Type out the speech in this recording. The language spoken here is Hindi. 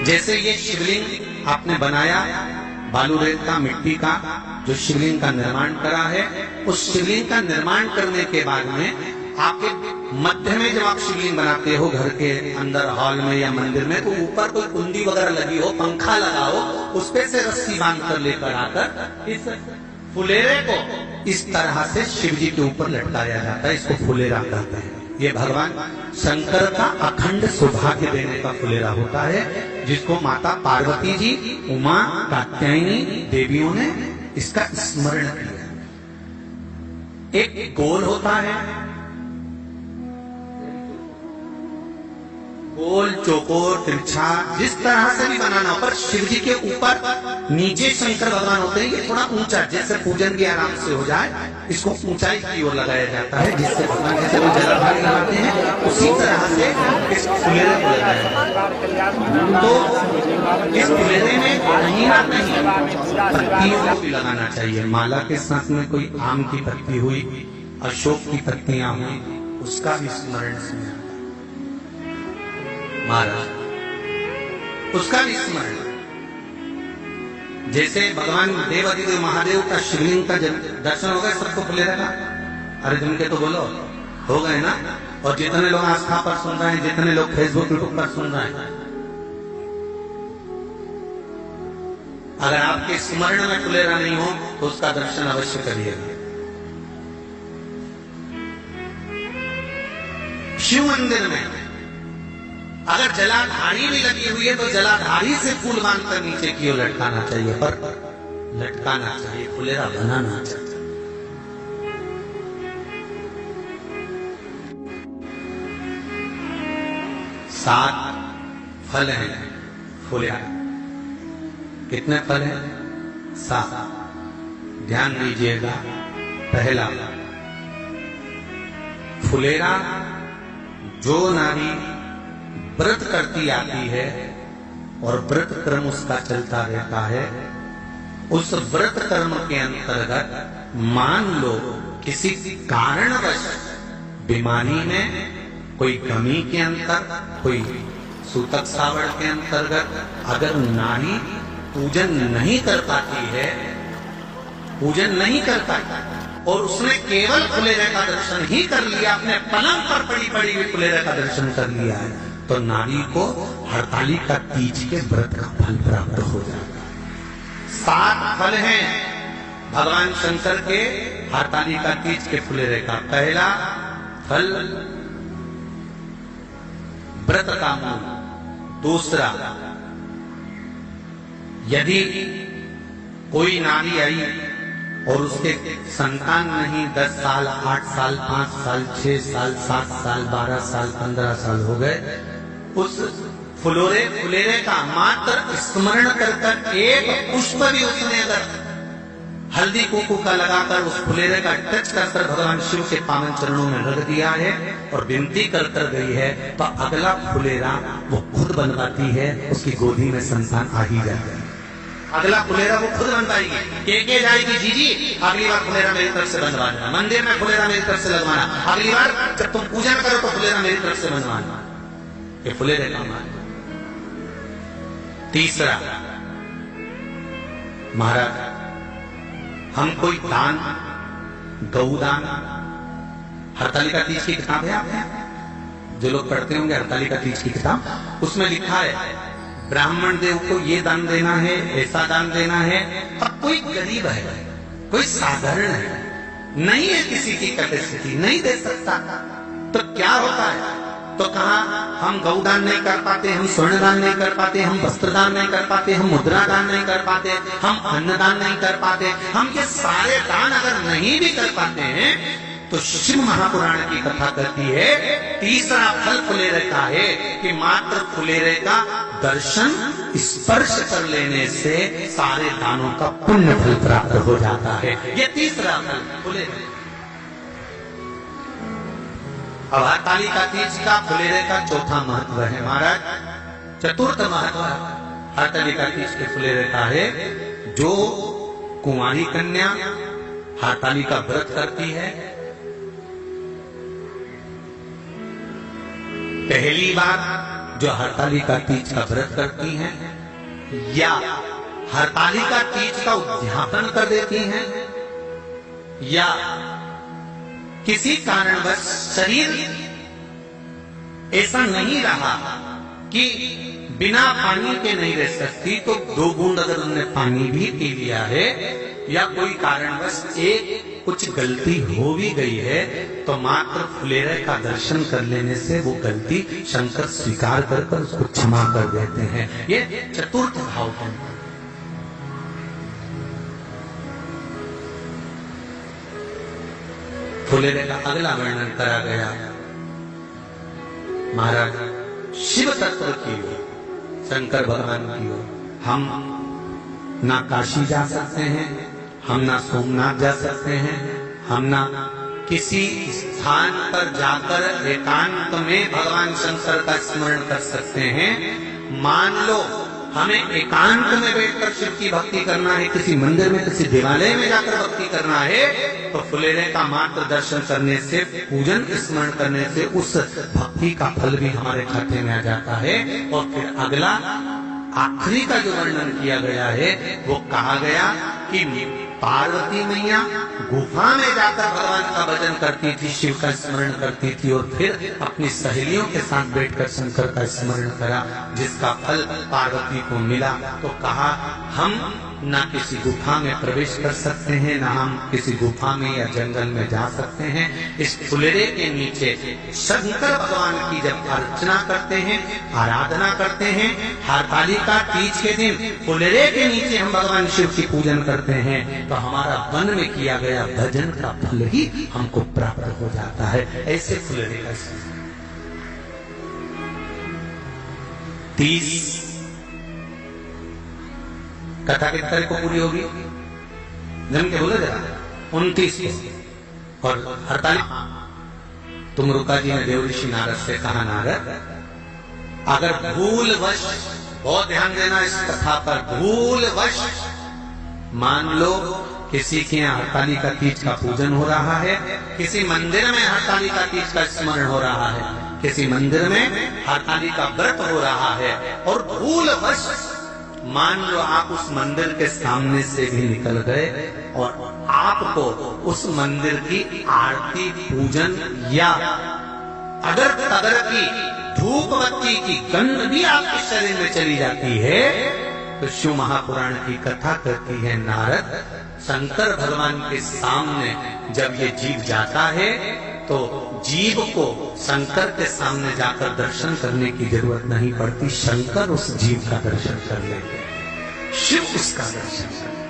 जैसे ये शिवलिंग आपने बनाया, बालू रेत का, मिट्टी का, जो शिवलिंग का निर्माण करा है, उस शिवलिंग का निर्माण करने के बाद में आपके मध्य में जब आप शिवलिंग बनाते हो घर के अंदर हॉल में या मंदिर में, तो ऊपर कोई कुंडी वगैरह लगी हो, पंखा लगा हो, उस पे से रस्सी बांध कर लेकर आकर इस फुलेरे को इस तरह से शिव जी के ऊपर लटकाया जाता है। इसको फुलेरा कहते हैं। ये भगवान शंकर का अखंड सौभाग्य देने का फुलेरा होता है, जिसको माता पार्वती जी, उमा, कात्यायनी देवियों ने इसका स्मरण किया। एक गोल होता है, गोल, चौकोर, तिरछा, जिस तरह से भी बनाना हो, पर शिव जी के ऊपर नीचे शंकर भगवान होते हैं। ये थोड़ा ऊंचा, जैसे पूजन भी आराम से हो जाए, इसको ऊंचाई की ओर लगाया जाता है, जिससे भगवान जैसे लोग जलाधारी लगाते हैं, उसी तरह से इस फुलेरे को लगाया जाता है। तो इस फुलेरे में पत्तियों को भी लगाना चाहिए। माला के साथ में कोई आम की पत्ती हुई, अशोक की पत्तियां हुई, उसका भी स्मरण से महाराज, उसका भी स्मरण। जैसे भगवान देवाधिदेव महादेव का शिवलिंग का दर्शन हो गए सबको फुलेरा का? अरे तुम के तो बोलो, हो गए ना? और जितने लोग आस्था पर सुन रहे हैं, जितने लोग फेसबुक यूट्यूब पर सुन रहे हैं, अगर आपके स्मरण में फुलेरा नहीं हो तो उसका दर्शन अवश्य करिएगा। शिव मंदिर में अगर जलाधारी भी लगी हुई है तो जलाधारी से फूल बांधकर नीचे की ओर लटकाना चाहिए, पर लटकाना चाहिए, फुलेरा बनाना चाहिए। सात फल हैं फुलेरा। कितने फल हैं? 7। ध्यान दीजिएगा। पहला, फुलेरा जो नारी व्रत करती आती है और व्रत कर्म उसका चलता रहता है, उस व्रत कर्म के अंतर्गत मान लो किसी कारणवश बीमारी में, कोई कमी के अंतर, कोई सूतक सावड़ के अंतर्गत अगर नारी पूजन नहीं कर पाती है, पूजन नहीं कर पाती और उसने केवल फुलेरे का दर्शन ही कर लिया, अपने पलंग पर पड़ी पड़ी हुई फुलेरे का दर्शन कर लिया है, तो नारी को हरतालिका तीज के व्रत का फल प्राप्त हो जाता है। 7 फल हैं भगवान शंकर के हरतालिका तीज के फुलेरे का। पहला फल व्रत का मूल। दूसरा, यदि कोई नारी आई और उसके संतान नहीं, 10 साल, 8 साल, 5 साल, 6 साल, 7 साल, 12 साल, 15 साल हो गए, उस फुलेरे का मात्र स्मरण कर एक पुष्प भी उसने अगर हल्दी कुंकू का लगाकर उस फुलेरे का टच कर भगवान शिव के पावन चरणों में रख दिया है और विनती कर गई है, तो अगला फुलेरा वो खुद बनवाती है, उसकी गोदी में संतान आ ही जाता है। अगला फुलेरा वो खुद बनवाएगी, के जाएगी, जीजी अगली बार फुलेरा मेरी तरफ से बनवाना, मंदिर में फुलेरा मेरी तरफ से लगवाना, अगली बार जब तुम पूजन करो तो फुलेरा मेरी तरफ से बनवाना। ये फुलेरे का मान। तीसरा, महाराज हम कोई दान, गौदान, हरतालिका तीज की किताब है आप जो लोग पढ़ते होंगे हरतालिका तीज की किताब, उसमें लिखा है ब्राह्मण देव को ये दान देना है, ऐसा दान देना है। अब कोई गरीब है, कोई साधारण है, नहीं है किसी की कैपेसिटी, नहीं दे सकता, तो क्या होता है? तो कहा हम गौदान नहीं कर पाते, हम स्वर्ण दान नहीं कर पाते, हम वस्त्र दान नहीं कर पाते, हम मुद्रा दान नहीं कर पाते, हम अन्नदान नहीं कर पाते। हम ये सारे दान अगर नहीं भी कर पाते हैं तो शिव महापुराण की कथा कहती है तीसरा फल फुलेरे का है कि मात्र फुलेरे का दर्शन स्पर्श कर लेने से सारे दानों का पुण्य फल प्राप्त हो जाता है। ये तीसरा फल फुलेरे। अब हरतालिका तीज का फुलेरे का चौथा महत्व है महाराज। चतुर्थ महत्व हरतालिका तीज के फुलेरे का है, जो कुंवारी कन्या हरतालिका व्रत करती है, पहली बार जो हरतालिका तीज का व्रत करती हैं या हरतालिका तीज का उद्यापन कर देती हैं या किसी कारणवश शरीर ऐसा नहीं रहा कि बिना पानी के नहीं रह सकती, तो 2 बूंद अगर उन्होंने पानी भी पी लिया है या कोई कारणवश कुछ गलती हो भी गई है, तो मात्र फुलेरे का दर्शन कर लेने से वो गलती शंकर स्वीकार कर उसको क्षमा कर देते हैं। ये चतुर्थ भाव है। फुलेरे का अगला वर्णन करा गया महाराज शिव तत्व की ओर, शंकर भगवान की ओर। हम ना काशी जा सकते हैं, हम ना सोमनाथ जा सकते हैं, हम ना किसी स्थान पर जाकर एकांत में भगवान शंकर का स्मरण कर सकते हैं। मान लो हमें एकांत में बैठकर शिव की भक्ति करना है, किसी मंदिर में किसी देवालय में जाकर भक्ति करना है, तो फुलेरे का मात्र दर्शन करने से, पूजन स्मरण करने से उस भक्ति का फल भी हमारे खाते में आ जाता है। और फिर अगला आखिरी का जो वर्णन किया गया है वो कहा गया कि पार्वती मैया गुफा में जाकर भगवान का भजन करती थी, शिव का स्मरण करती थी और फिर अपनी सहेलियों के साथ बैठकर शंकर का स्मरण करा, जिसका फल पार्वती को मिला। तो कहा हम ना किसी गुफा में प्रवेश कर सकते हैं, ना हम किसी गुफा में या जंगल में जा सकते हैं। इस फुलेरे के नीचे शंकर भगवान की जब अर्चना करते हैं, आराधना करते हैं, हरतालिका तीज के दिन फुलेरे के नीचे हम भगवान शिव की पूजन करते हैं, तो हमारा वन में किया गया भजन का फल ही हमको प्राप्त हो जाता है। ऐसे फुलेरे का तीज कथा कितनी तारीख को पूरी होगी? जम के बोले जरा 29 को। और हरतालिका तुम रुका जी ने देव ऋषि नारद से कहा, नारद अगर भूलवश, बहुत ध्यान देना इस कथा पर, भूलवश मान लो किसी के यहाँ हरतालिका तीज का पूजन हो रहा है, किसी मंदिर में हरतालिका तीज का स्मरण हो रहा है, किसी मंदिर में हरतालिका व्रत हो रहा है, और भूलवश मान लो आप उस मंदिर के सामने से भी निकल गए और आपको उस मंदिर की आरती, पूजन या अगर तगर की धूप बत्ती की गंध भी आपके शरीर में चली जाती है, तो शिव महापुराण की कथा कहती है, नारद शंकर भगवान के सामने जब ये जीव जाता है तो जीव को शंकर के सामने जाकर दर्शन करने की जरूरत नहीं पड़ती, शंकर उस जीव का दर्शन कर लेते, शिव उसका दर्शन कर लेते।